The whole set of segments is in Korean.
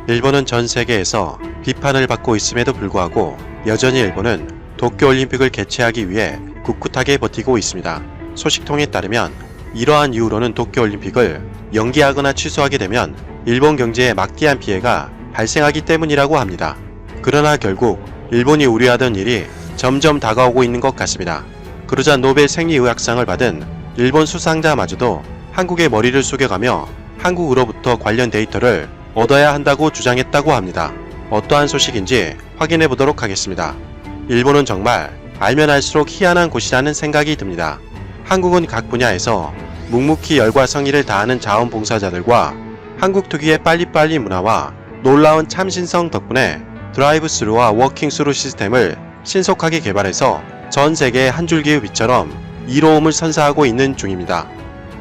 일본은 전 세계에서 비판을 받고 있음에도 불구하고 여전히 일본은 도쿄올림픽을 개최하기 위해 꿋꿋하게 버티고 있습니다. 소식통에 따르면 이러한 이유로는 도쿄올림픽을 연기하거나 취소하게 되면 일본 경제에 막대한 피해가 발생하기 때문이라고 합니다. 그러나 결국 일본이 우려하던 일이 점점 다가오고 있는 것 같습니다. 그러자 노벨 생리의학상을 받은 일본 수상자마저도 한국의 머리를 숙여가며 한국으로부터 관련 데이터를 얻어야 한다고 주장했다고 합니다. 어떠한 소식인지 확인해 보도록 하겠습니다. 일본은 정말 알면 알수록 희한한 곳이라는 생각이 듭니다. 한국은 각 분야에서 묵묵히 열과 성의를 다하는 자원봉사자들과 한국 특유의 빨리빨리 문화와 놀라운 참신성 덕분에 드라이브 스루와 워킹 스루 시스템을 신속하게 개발해서 전 세계의 한 줄기의 빛처럼 이로움을 선사하고 있는 중입니다.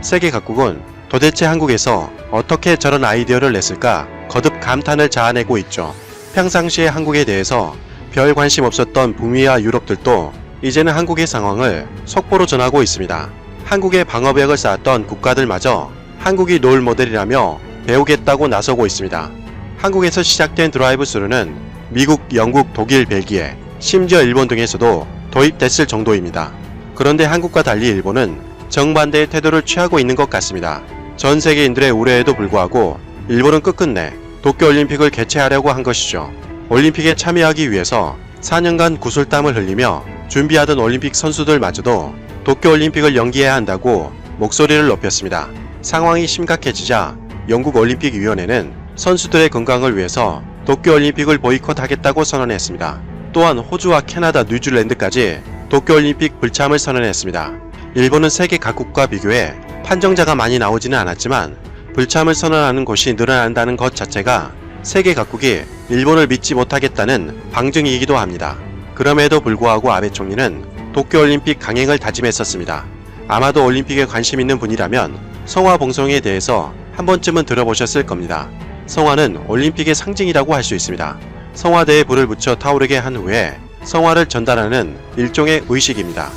세계 각국은 도대체 한국에서 어떻게 저런 아이디어를 냈을까 거듭 감탄을 자아내고 있죠. 평상시에 한국에 대해서 별 관심 없었던 북미와 유럽들도 이제는 한국의 상황을 속보로 전하고 있습니다. 한국의 방어벽을 쌓았던 국가들마저 한국이 롤 모델이라며 배우겠다고 나서고 있습니다. 한국에서 시작된 드라이브 스루는 미국, 영국, 독일, 벨기에, 심지어 일본 등에서도 도입됐을 정도입니다. 그런데 한국과 달리 일본은 정반대의 태도를 취하고 있는 것 같습니다. 전 세계인들의 우려에도 불구하고 일본은 끝끝내 도쿄올림픽을 개최하려고 한 것이죠. 올림픽에 참여하기 위해서 4년간 구슬땀을 흘리며 준비하던 올림픽 선수들마저도 도쿄올림픽을 연기해야 한다고 목소리를 높였습니다. 상황이 심각해지자 영국 올림픽위원회는 선수들의 건강을 위해서 도쿄올림픽을 보이콧하겠다고 선언했습니다. 또한 호주와 캐나다, 뉴질랜드까지 도쿄올림픽 불참을 선언했습니다. 일본은 세계 각국과 비교해 판정자가 많이 나오지는 않았지만 불참을 선언하는 곳이 늘어난다는 것 자체가 세계 각국이 일본을 믿지 못하겠다는 방증이기도 합니다. 그럼에도 불구하고 아베 총리는 도쿄올림픽 강행을 다짐했었습니다. 아마도 올림픽에 관심 있는 분이라면 성화봉송에 대해서 한 번쯤은 들어보셨을 겁니다. 성화는 올림픽의 상징이라고 할 수 있습니다. 성화대에 불을 붙여 타오르게 한 후에 성화를 전달하는 일종의 의식입니다.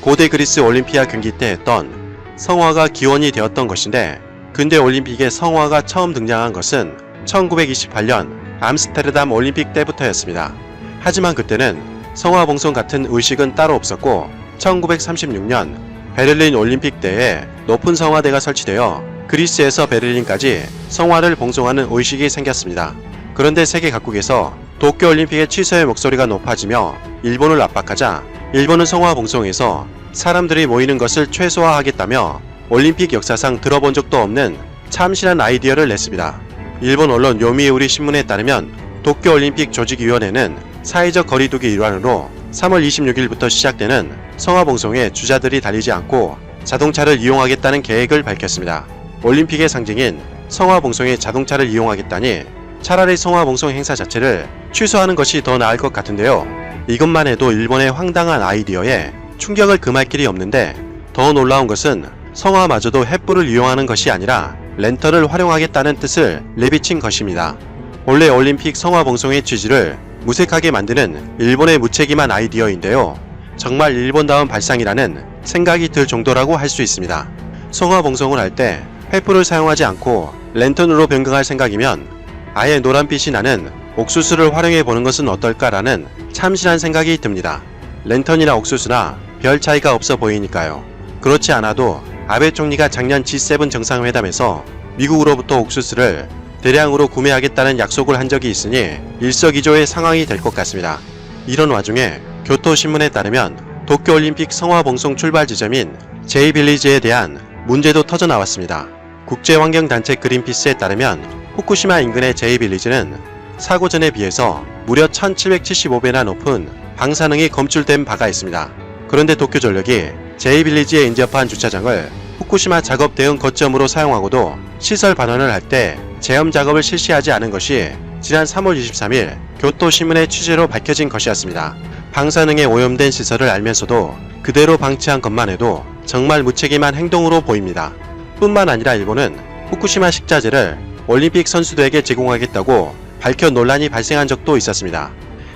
고대 그리스 올림피아 경기 때 했던 성화가 기원이 되었던 것인데 근대 올림픽에 성화가 처음 등장한 것은 1928년 암스테르담 올림픽 때부터였습니다. 하지만 그때는 성화봉송 같은 의식은 따로 없었고 1936년 베를린 올림픽 때에 높은 성화대가 설치되어 그리스에서 베를린까지 성화를 봉송하는 의식이 생겼습니다. 그런데 세계 각국에서 도쿄올림픽의 취소의 목소리가 높아지며 일본을 압박하자 일본은 성화봉송에서 사람들이 모이는 것을 최소화하겠다며 올림픽 역사상 들어본 적도 없는 참신한 아이디어를 냈습니다. 일본 언론 요미우리 신문에 따르면 도쿄올림픽 조직위원회는 사회적 거리두기 일환으로 3월 26일부터 시작되는 성화봉송에 주자들이 달리지 않고 자동차를 이용하겠다는 계획을 밝혔습니다. 올림픽의 상징인 성화봉송에 자동차를 이용하겠다니 차라리 성화봉송 행사 자체를 취소하는 것이 더 나을 것 같은데요. 이것만 해도 일본의 황당한 아이디어에 충격을 금할 길이 없는데 더 놀라운 것은 성화마저도 횃불을 이용하는 것이 아니라 랜턴을 활용하겠다는 뜻을 내비친 것입니다. 원래 올림픽 성화봉송의 취지를 무색하게 만드는 일본의 무책임한 아이디어인데요. 정말 일본다운 발상이라는 생각이 들 정도라고 할 수 있습니다. 성화봉송을 할 때 횃불을 사용하지 않고 랜턴으로 변경할 생각이면 아예 노란빛이 나는 옥수수를 활용해 보는 것은 어떨까라는 참신한 생각이 듭니다. 랜턴이나 옥수수나 별 차이가 없어 보이니까요. 그렇지 않아도 아베 총리가 작년 G7 정상회담에서 미국으로부터 옥수수를 대량으로 구매하겠다는 약속을 한 적이 있으니 일석이조의 상황이 될 것 같습니다. 이런 와중에 교토신문에 따르면 도쿄올림픽 성화봉송 출발 지점인 제이빌리지에 대한 문제도 터져 나왔습니다. 국제환경단체 그린피스에 따르면 후쿠시마 인근의 제이빌리지는 사고 전에 비해서 무려 1775배나 높은 방사능이 검출된 바가 있습니다. 그런데 도쿄전력이 제이빌리지에 인접한 주차장을 후쿠시마 작업 대응 거점으로 사용하고도 시설 반환을 할 때 제염 작업을 실시하지 않은 것이 지난 3월 23일 교토신문의 취재로 밝혀진 것이었습니다. 방사능에 오염된 시설을 알면서도 그대로 방치한 것만 해도 정말 무책임한 행동으로 보입니다. 뿐만 아니라 일본은 후쿠시마 식자재를 올림픽 선수들에게 제공하겠다고 밝혀 논란이 발생한 적도 있었습니다.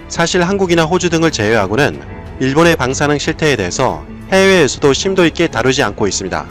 사실 한국이나 호주 등을 제외하고는 일본의 방사능 실태에 대해서 해외에서도 심도 있게 다루지 않고 있습니다.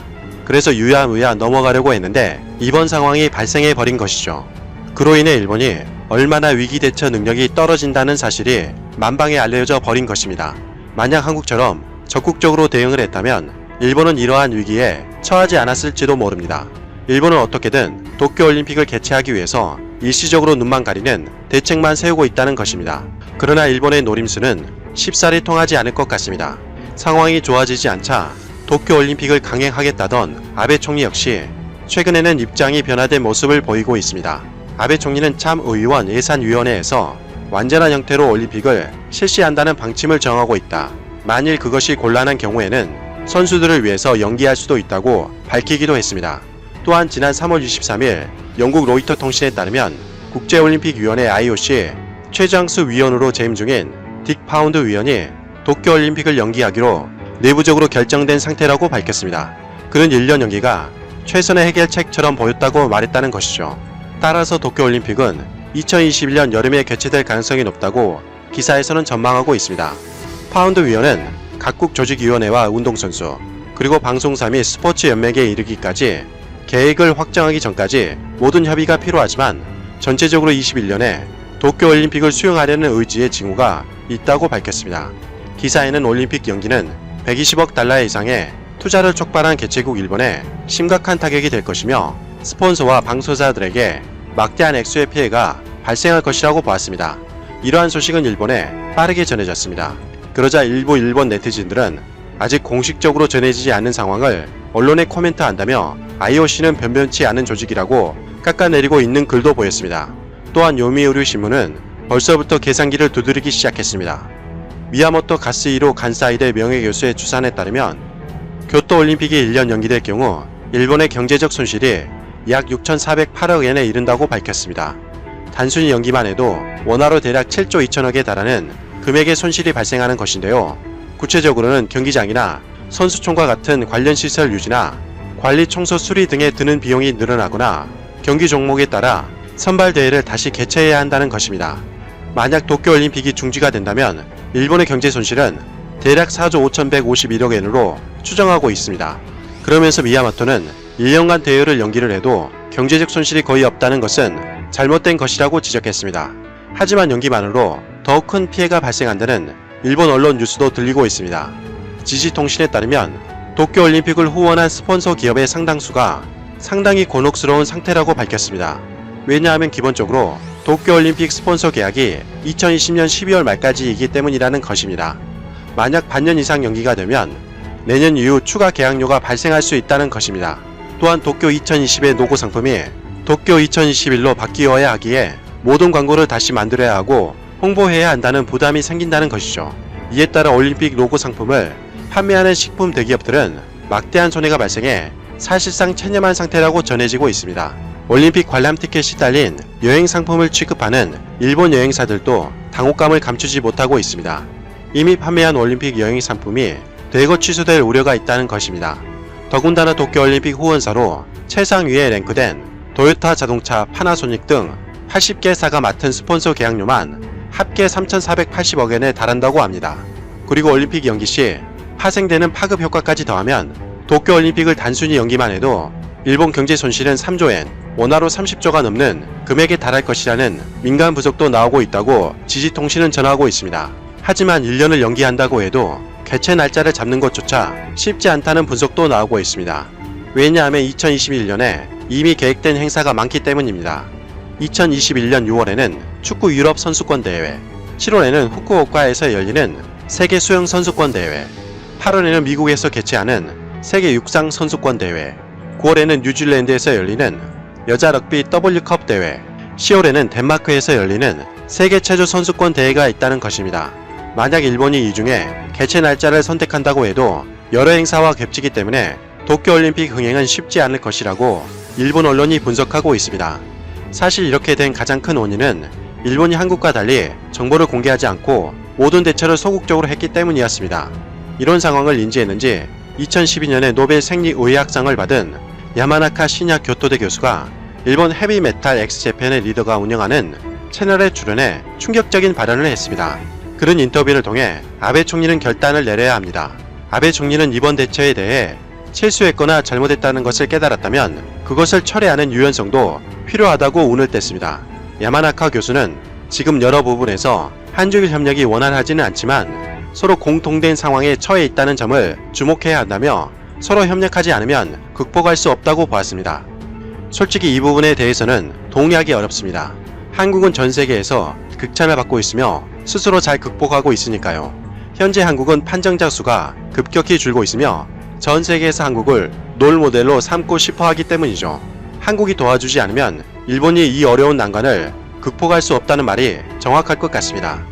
그래서 유야무야 넘어가려고 했는데 이번 상황이 발생해 버린 것이죠. 그로 인해 일본이 얼마나 위기 대처 능력이 떨어진다는 사실이 만방에 알려져 버린 것입니다. 만약 한국처럼 적극적으로 대응을 했다면 일본은 이러한 위기에 처하지 않았을지도 모릅니다. 일본은 어떻게든 도쿄올림픽을 개최하기 위해서 일시적으로 눈만 가리는 대책만 세우고 있다는 것입니다. 그러나 일본의 노림수는 쉽사리 통하지 않을 것 같습니다. 상황이 좋아지지 않자 도쿄올림픽을 강행하겠다던 아베 총리 역시 최근에는 입장이 변화된 모습을 보이고 있습니다. 아베 총리는 참의원 예산위원회에서 완전한 형태로 올림픽을 실시한다는 방침을 정하고 있다. 만일 그것이 곤란한 경우에는 선수들을 위해서 연기할 수도 있다고 밝히기도 했습니다. 또한 지난 3월 23일 영국 로이터 통신에 따르면 국제올림픽위원회 IOC 최장수 위원으로 재임 중인 딕 파운드 위원이 도쿄올림픽을 연기하기로 내부적으로 결정된 상태라고 밝혔습니다. 그는 1년 연기가 최선의 해결책처럼 보였다고 말했다는 것이죠. 따라서 도쿄올림픽은 2021년 여름에 개최될 가능성이 높다고 기사에서는 전망하고 있습니다. 파운드 위원은 각국 조직위원회와 운동선수, 그리고 방송사 및 스포츠 연맹에 이르기까지 계획을 확정하기 전까지 모든 협의가 필요하지만 전체적으로 21년에 도쿄올림픽을 수용하려는 의지의 징후가 있다고 밝혔습니다. 기사에는 올림픽 연기는 120억 달러 이상의 투자를 촉발한 개최국 일본에 심각한 타격이 될 것이며 스폰서와 방송사들에게 막대한 액수의 피해가 발생할 것이라고 보았습니다. 이러한 소식은 일본에 빠르게 전해졌습니다. 그러자 일부 일본 네티즌들은 아직 공식적으로 전해지지 않는 상황을 언론에 코멘트한다며 IOC는 변변치 않은 조직이라고 깎아내리고 있는 글도 보였습니다. 또한 요미우리 신문은 벌써부터 계산기를 두드리기 시작했습니다. 미야모토 가스히로 간사이대 명예교수의 추산에 따르면 교토올림픽이 1년 연기될 경우 일본의 경제적 손실이 약 6,408억 엔에 이른다고 밝혔습니다. 단순히 연기만 해도 원화로 대략 7조 2천억에 달하는 금액의 손실이 발생하는 것인데요. 구체적으로는 경기장이나 선수촌과 같은 관련 시설 유지나 관리 청소 수리 등에 드는 비용이 늘어나거나 경기 종목에 따라 선발 대회를 다시 개최해야 한다는 것입니다. 만약 도쿄올림픽이 중지가 된다면 일본의 경제 손실은 대략 4조 5,151억 엔으로 추정하고 있습니다. 그러면서 미야모토는 1년간 대회를 연기를 해도 경제적 손실이 거의 없다는 것은 잘못된 것이라고 지적했습니다. 하지만 연기만으로 더 큰 피해가 발생한다는 일본 언론 뉴스도 들리고 있습니다. 지지통신에 따르면 도쿄올림픽을 후원한 스폰서 기업의 상당수가 상당히 곤혹스러운 상태라고 밝혔습니다. 왜냐하면 기본적으로 도쿄올림픽 스폰서 계약이 2020년 12월 말까지이기 때문이라는 것입니다. 만약 반년 이상 연기가 되면 내년 이후 추가 계약료가 발생할 수 있다는 것입니다. 또한 도쿄 2020의 로고 상품이 도쿄 2021로 바뀌어야 하기에 모든 광고를 다시 만들어야 하고 홍보해야 한다는 부담이 생긴다는 것이죠. 이에 따라 올림픽 로고 상품을 판매하는 식품 대기업들은 막대한 손해가 발생해 사실상 체념한 상태라고 전해지고 있습니다. 올림픽 관람 티켓이 달린 여행 상품을 취급하는 일본 여행사들도 당혹감을 감추지 못하고 있습니다. 이미 판매한 올림픽 여행 상품이 대거 취소될 우려가 있다는 것입니다. 더군다나 도쿄올림픽 후원사로 최상위에 랭크된 도요타 자동차, 파나소닉 등 80개사가 맡은 스폰서 계약료만 합계 3,480억 엔에 달한다고 합니다. 그리고 올림픽 연기 시 파생되는 파급 효과까지 더하면 도쿄올림픽을 단순히 연기만 해도 일본 경제 손실은 3조 엔, 원화로 30조가 넘는 금액에 달할 것이라는 민간 분석도 나오고 있다고 지지통신은 전하고 있습니다. 하지만 1년을 연기한다고 해도 개최 날짜를 잡는 것조차 쉽지 않다는 분석도 나오고 있습니다. 왜냐하면 2021년에 이미 계획된 행사가 많기 때문입니다. 2021년 6월에는 축구 유럽 선수권 대회, 7월에는 후쿠오카에서 열리는 세계 수영 선수권 대회, 8월에는 미국에서 개최하는 세계 육상 선수권 대회, 9월에는 뉴질랜드에서 열리는 여자 럭비 W컵 대회, 10월에는 덴마크에서 열리는 세계 체조 선수권 대회가 있다는 것입니다. 만약 일본이 이 중에 개최 날짜를 선택한다고 해도 여러 행사와 겹치기 때문에 도쿄올림픽 흥행은 쉽지 않을 것이라고 일본 언론이 분석하고 있습니다. 사실 이렇게 된 가장 큰 원인은 일본이 한국과 달리 정보를 공개하지 않고 모든 대처를 소극적으로 했기 때문이었습니다. 이런 상황을 인지했는지 2012년에 노벨 생리의학상을 받은 야마나카 신야 교토대 교수가 일본 헤비메탈 엑스제팬의 리더가 운영하는 채널에 출연해 충격적인 발언을 했습니다. 그런 인터뷰를 통해 아베 총리는 결단을 내려야 합니다. 아베 총리는 이번 대처에 대해 실수했거나 잘못했다는 것을 깨달았다면 그것을 철회하는 유연성도 필요하다고 운을 뗐습니다. 야마나카 교수는 지금 여러 부분에서 한중일 협력이 원활하지는 않지만 서로 공통된 상황에 처해 있다는 점을 주목해야 한다며 서로 협력하지 않으면 극복할 수 없다고 보았습니다. 솔직히 이 부분에 대해서는 동의하기 어렵습니다. 한국은 전 세계에서 극찬을 받고 있으며 스스로 잘 극복하고 있으니까요. 현재 한국은 판정자 수가 급격히 줄고 있으며 전 세계에서 한국을 롤모델로 삼고 싶어 하기 때문이죠. 한국이 도와주지 않으면 일본이 이 어려운 난관을 극복할 수 없다는 말이 정확할 것 같습니다.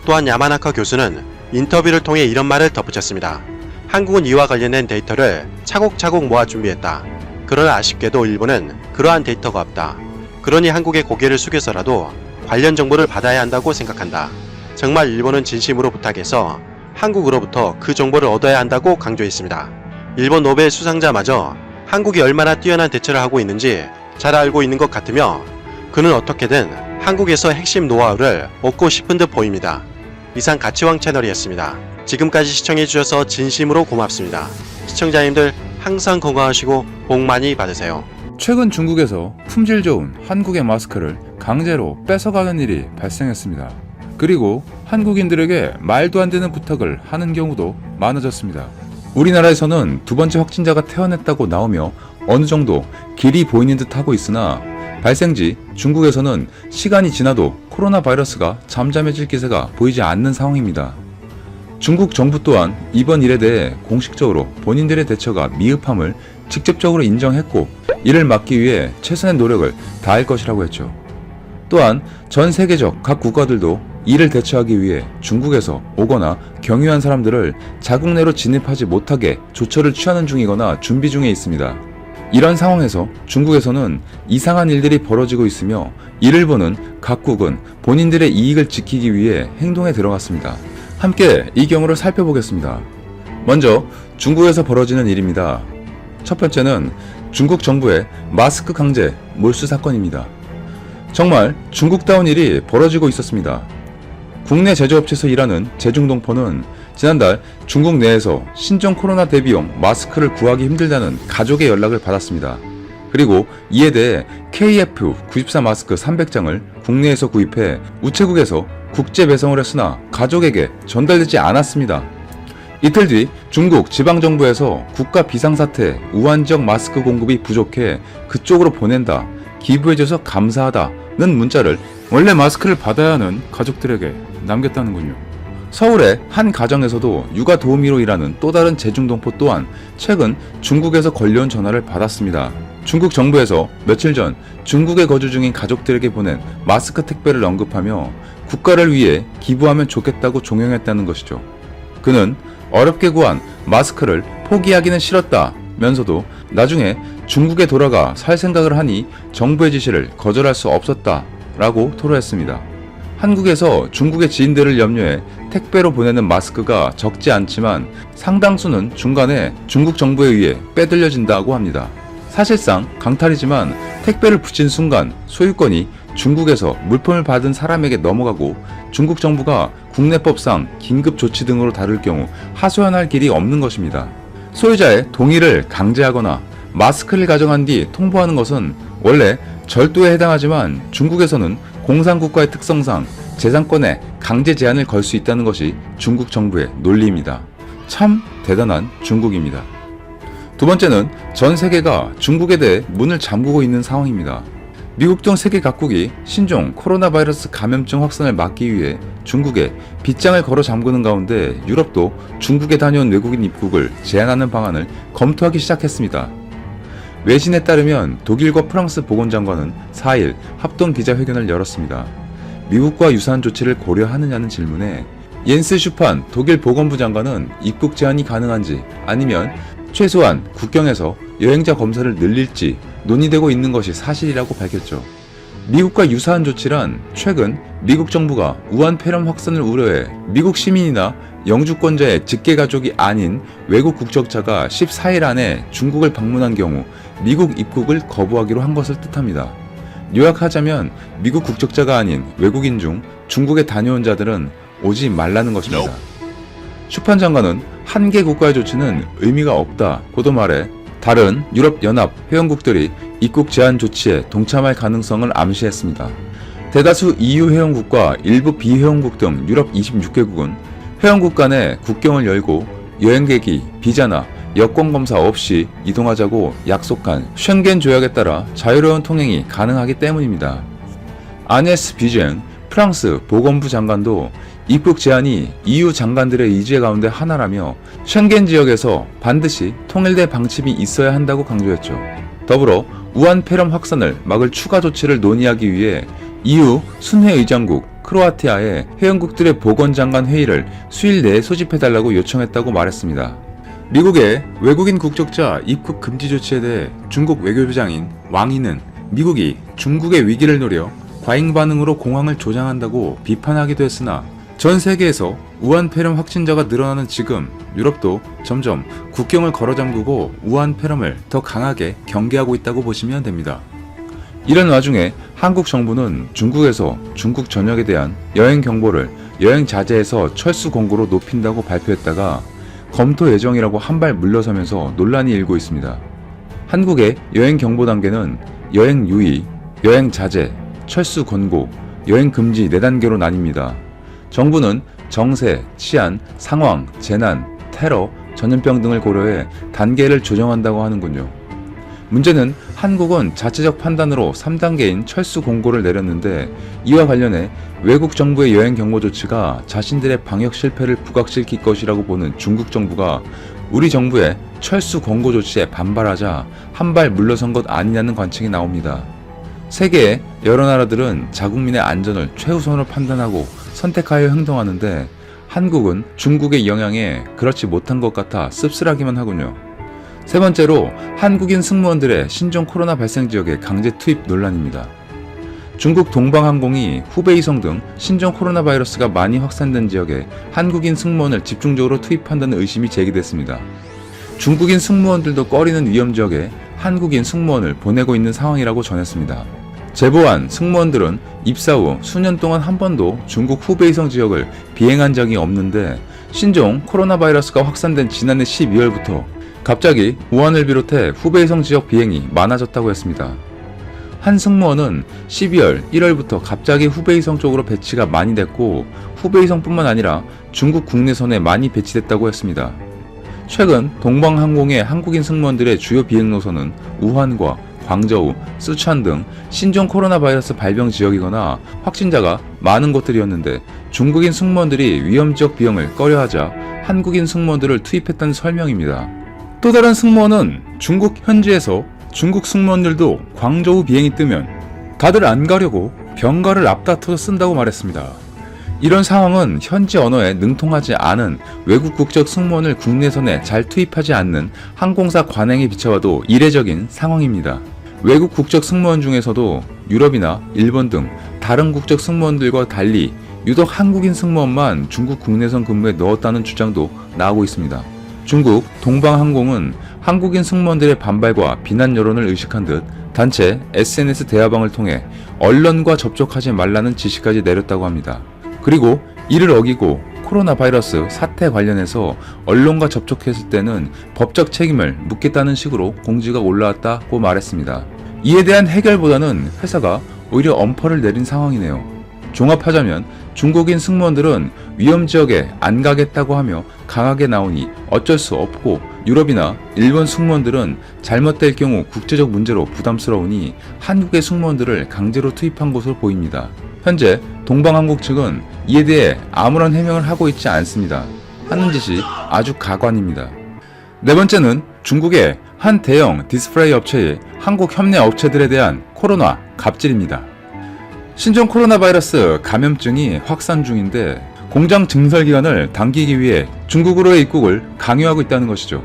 또한 야마나카 교수는 인터뷰를 통해 이런 말을 덧붙였습니다. 한국은 이와 관련된 데이터를 차곡차곡 모아 준비했다. 그러나 아쉽게도 일본은 그러한 데이터가 없다. 그러니 한국의 고개를 숙여서라도 관련 정보를 받아야 한다고 생각한다. 정말 일본은 진심으로 부탁해서 한국으로부터 그 정보를 얻어야 한다고 강조했습니다. 일본 노벨 수상자마저 한국이 얼마나 뛰어난 대처를 하고 있는지 잘 알고 있는 것 같으며 그는 어떻게든 한국에서 핵심 노하우를 얻고 싶은 듯 보입니다. 이상 가치왕 채널이었습니다. 지금까지 시청해주셔서 진심으로 고맙습니다. 시청자님들 항상 건강하시고 복 많이 받으세요. 최근 중국에서 품질 좋은 한국의 마스크를 강제로 뺏어가는 일이 발생했습니다. 그리고 한국인들에게 말도 안 되는 부탁을 하는 경우도 많아졌습니다. 우리나라에서는 두 번째 확진자가 퇴원했다고 나오며 어느 정도 길이 보이는 듯 하고 있으나 발생지 중국에서는 시간이 지나도 코로나 바이러스가 잠잠해질 기세가 보이지 않는 상황입니다. 중국 정부 또한 이번 일에 대해 공식적으로 본인들의 대처가 미흡함을 직접적으로 인정했고 이를 막기 위해 최선의 노력을 다할 것이라고 했죠. 또한 전 세계적 각 국가들도 이를 대처하기 위해 중국에서 오거나 경유한 사람들을 자국 내로 진입하지 못하게 조처를 취하는 중이거나 준비 중에 있습니다. 이런 상황에서 중국에서는 이상한 일들이 벌어지고 있으며 이를 보는 각국은 본인들의 이익을 지키기 위해 행동에 들어갔습니다. 함께 이 경우를 살펴보겠습니다. 먼저 중국에서 벌어지는 일입니다. 첫 번째는 중국 정부의 마스크 강제 몰수 사건입니다. 정말 중국다운 일이 벌어지고 있었습니다. 국내 제조업체에서 일하는 재중동포는 지난달 중국 내에서 신종 코로나 대비용 마스크를 구하기 힘들다는 가족의 연락을 받았습니다. 그리고 이에 대해 KF94 마스크 300장을 국내에서 구입해 우체국에서 국제 배송을 했으나 가족에게 전달되지 않았습니다. 이틀 뒤 중국 지방정부에서 국가 비상사태 우한 지역 마스크 공급이 부족해 그쪽으로 보낸다, 기부해줘서 감사하다는 문자를 원래 마스크를 받아야 하는 가족들에게 남겼다는군요. 서울의 한 가정에서도 육아 도우미로 일하는 또 다른 재중동포 또한 최근 중국에서 걸려온 전화를 받았습니다. 중국 정부에서 며칠 전 중국에 거주 중인 가족들에게 보낸 마스크 택배를 언급하며 국가를 위해 기부하면 좋겠다고 종용했다는 것이죠. 그는 어렵게 구한 마스크를 포기하기는 싫었다면서도 나중에 중국에 돌아가 살 생각을 하니 정부의 지시를 거절할 수 없었다라고 토로했습니다. 한국에서 중국의 지인들을 염려해 택배로 보내는 마스크가 적지 않지만 상당수는 중간에 중국 정부에 의해 빼돌려진다고 합니다. 사실상 강탈이지만 택배를 붙인 순간 소유권이 중국에서 물품을 받은 사람에게 넘어가고 중국 정부가 국내법상 긴급 조치 등으로 다룰 경우 하소연할 길이 없는 것입니다. 소유자의 동의를 강제하거나 마스크를 가져간 뒤 통보하는 것은 원래 절도에 해당하지만 중국에서는 공산국가의 특성상 재산권에 강제 제한을 걸 수 있다는 것이 중국 정부의 논리입니다. 참 대단한 중국입니다. 두 번째는 전 세계가 중국에 대해 문을 잠그고 있는 상황입니다. 미국 등 세계 각국이 신종 코로나 바이러스 감염증 확산을 막기 위해 중국에 빗장을 걸어 잠그는 가운데 유럽도 중국에 다녀온 외국인 입국을 제한하는 방안을 검토하기 시작했습니다. 외신에 따르면 독일과 프랑스 보건장관은 4일 합동 기자회견을 열었습니다. 미국과 유사한 조치를 고려하느냐는 질문에 옌스 슈판 독일 보건부 장관은 입국 제한이 가능한지 아니면 최소한 국경에서 여행자 검사를 늘릴지 논의되고 있는 것이 사실이라고 밝혔죠. 미국과 유사한 조치란 최근 미국 정부가 우한 폐렴 확산을 우려해 미국 시민이나 영주권자의 직계가족이 아닌 외국 국적자가 14일 안에 중국을 방문한 경우 미국 입국을 거부하기로 한 것을 뜻합니다. 요약하자면 미국 국적자가 아닌 외국인 중 중국에 다녀온 자들은 오지 말라는 것입니다. 슈판 장관은 한 개 국가의 조치는 의미가 없다고도 말해 다른 유럽연합 회원국들이 입국 제한 조치에 동참할 가능성을 암시했습니다. 대다수 EU 회원국과 일부 비회원국 등 유럽 26개국은 회원국 간에 국경을 열고 여행객이 비자나 여권 검사 없이 이동하자고 약속한 쉔겐 조약에 따라 자유로운 통행이 가능하기 때문입니다. 아네스 비쟁 프랑스 보건부 장관도 입국 제한이 EU 장관들의 의지 가운데 하나라며 쉔겐 지역에서 반드시 통일된 방침이 있어야 한다고 강조했죠. 더불어 우한 폐렴 확산을 막을 추가 조치를 논의하기 위해 EU 순회 의장국 크로아티아의 회원국들의 보건장관 회의를 수일 내에 소집해달라고 요청했다고 말했습니다. 미국의 외국인 국적자 입국 금지 조치에 대해 중국 외교부장인 왕이는 미국이 중국의 위기를 노려 과잉 반응으로 공황을 조장한다고 비판하기도 했으나 전 세계에서 우한 폐렴 확진자가 늘어나는 지금 유럽도 점점 국경을 걸어 잠그고 우한 폐렴을 더 강하게 경계하고 있다고 보시면 됩니다. 이런 와중에 한국 정부는 중국에서 중국 전역에 대한 여행 경보를 여행 자제에서 철수 권고로 높인다고 발표했다가 검토 예정이라고 한 발 물러서면서 논란이 일고 있습니다. 한국의 여행 경보 단계는 여행 유의, 여행 자제, 철수 권고, 여행 금지 4단계로 나뉩니다. 정부는 정세, 치안, 상황, 재난, 테러, 전염병 등을 고려해 단계를 조정한다고 하는군요. 문제는 한국은 자체적 판단으로 3단계인 철수 공고를 내렸는데 이와 관련해 외국 정부의 여행 경보 조치가 자신들의 방역 실패를 부각시킬 것이라고 보는 중국 정부가 우리 정부의 철수 권고 조치에 반발하자 한 발 물러선 것 아니냐는 관측이 나옵니다. 세계의 여러 나라들은 자국민의 안전을 최우선으로 판단하고 선택하여 행동하는데 한국은 중국의 영향에 그렇지 못한 것 같아 씁쓸하기만 하군요. 세 번째로 한국인 승무원들의 신종 코로나 발생 지역의 강제 투입 논란입니다. 중국 동방항공이 후베이성 등 신종 코로나 바이러스가 많이 확산된 지역에 한국인 승무원을 집중적으로 투입한다는 의심이 제기됐습니다. 중국인 승무원들도 꺼리는 위험 지역에 한국인 승무원을 보내고 있는 상황이라고 전했습니다. 제보한 승무원들은 입사 후 수년 동안 한 번도 중국 후베이성 지역을 비행한 적이 없는데 신종 코로나 바이러스가 확산된 지난해 12월부터 갑자기 우한을 비롯해 후베이성 지역 비행이 많아졌다고 했습니다. 한 승무원은 12월, 1월부터 갑자기 후베이성 쪽으로 배치가 많이 됐고 후베이성뿐만 아니라 중국 국내선에 많이 배치됐다고 했습니다. 최근 동방항공의 한국인 승무원들의 주요 비행 노선은 우한과 광저우, 쓰촨 등 신종 코로나 바이러스 발병 지역이거나 확진자가 많은 곳들이었는데 중국인 승무원들이 위험 지역 비행을 꺼려하자 한국인 승무원들을 투입했다는 설명입니다. 또 다른 승무원은 중국 현지에서 중국 승무원들도 광저우 비행이 뜨면 다들 안 가려고 병가를 앞다퉈서 쓴다고 말했습니다. 이런 상황은 현지 언어에 능통하지 않은 외국 국적 승무원을 국내선에 잘 투입하지 않는 항공사 관행에 비춰봐도 이례적인 상황입니다. 외국 국적 승무원 중에서도 유럽이나 일본 등 다른 국적 승무원들과 달리 유독 한국인 승무원만 중국 국내선 근무에 넣었다는 주장도 나오고 있습니다. 중국 동방항공은 한국인 승무원들의 반발과 비난 여론을 의식한 듯 단체 SNS 대화방을 통해 언론과 접촉하지 말라는 지시까지 내렸다고 합니다. 그리고 이를 어기고 코로나 바이러스 사태 관련해서 언론과 접촉했을 때는 법적 책임을 묻겠다는 식으로 공지가 올라왔다고 말했습니다. 이에 대한 해결보다는 회사가 오히려 엄포를 내린 상황이네요. 종합하자면 중국인 승무원들은 위험 지역에 안 가겠다고 하며 강하게 나오니 어쩔 수 없고 유럽이나 일본 승무원들은 잘못될 경우 국제적 문제로 부담스러우니 한국의 승무원들을 강제로 투입한 것으로 보입니다. 현재 동방항공 측은 이에 대해 아무런 해명을 하고 있지 않습니다. 하는 짓이 아주 가관입니다. 네 번째는 중국의 한 대형 디스플레이 업체의 한국 협내 업체들에 대한 코로나 갑질입니다. 신종 코로나 바이러스 감염증이 확산 중인데 공장 증설 기간을 당기기 위해 중국으로의 입국을 강요하고 있다는 것이죠.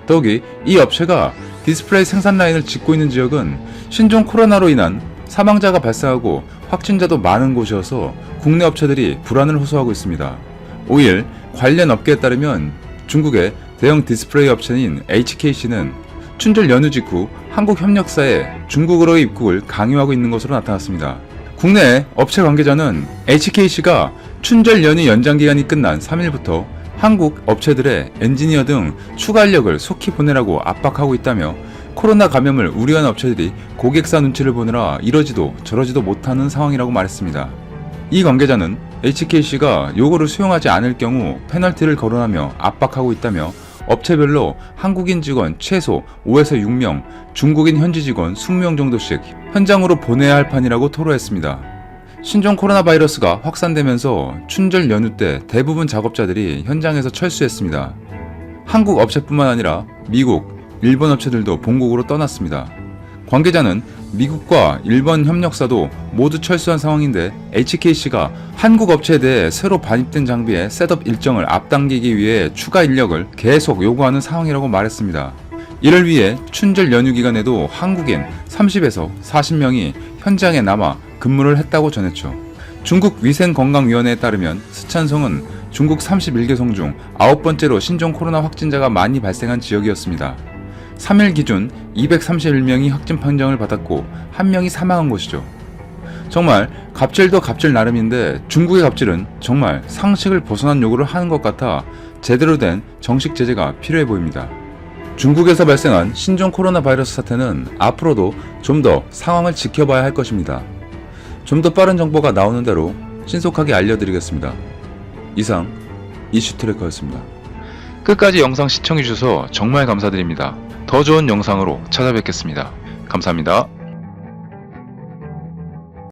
더욱이 이 업체가 디스플레이 생산 라인을 짓고 있는 지역은 신종 코로나로 인한 사망자가 발생하고 확진자도 많은 곳이어서 국내 업체들이 불안을 호소하고 있습니다. 5일 관련 업계에 따르면 중국의 대형 디스플레이 업체인 HKC는 춘절 연휴 직후 한국 협력사에 중국으로의 입국을 강요하고 있는 것으로 나타났습니다. 국내 업체 관계자는 HKC가 춘절 연휴 연장 기간이 끝난 3일부터 한국 업체들의 엔지니어 등 추가 인력을 속히 보내라고 압박하고 있다며 코로나 감염을 우려한 업체들이 고객사 눈치를 보느라 이러지도 저러지도 못하는 상황이라고 말했습니다. 이 관계자는 HKC가 요거를 수용하지 않을 경우 페널티를 거론하며 압박하고 있다며 업체별로 한국인 직원 최소 5에서 6명, 중국인 현지 직원 20명 정도씩 현장으로 보내야 할 판이라고 토로했습니다. 신종 코로나 바이러스가 확산되면서 춘절 연휴 때 대부분 작업자들이 현장에서 철수했습니다. 한국 업체뿐만 아니라 미국, 일본 업체들도 본국으로 떠났습니다. 관계자는 미국과 일본 협력사도 모두 철수한 상황인데 HKC가 한국 업체에 대해 새로 반입된 장비의 셋업 일정을 앞당기기 위해 추가 인력을 계속 요구하는 상황이라고 말했습니다. 이를 위해 춘절 연휴 기간에도 한국인 30에서 40명이 현장에 남아 근무를 했다고 전했죠. 중국 위생건강위원회에 따르면 스촨성은 중국 31개 성 중 9번째로 신종 코로나 확진자가 많이 발생한 지역이었습니다. 3일 기준 231명이 확진 판정을 받았고 1명이 사망한 것이죠. 정말 갑질도 갑질 나름인데 중국의 갑질은 정말 상식을 벗어난 요구를 하는 것 같아 제대로 된 정식 제재가 필요해 보입니다. 중국에서 발생한 신종 코로나 바이러스 사태는 앞으로도 좀 더 상황을 지켜봐야 할 것입니다. 좀 더 빠른 정보가 나오는 대로 신속하게 알려드리겠습니다. 이상 이슈트래커였습니다. 끝까지 영상 시청해주셔서 정말 감사드립니다. 더 좋은 영상으로 찾아뵙겠습니다. 감사합니다.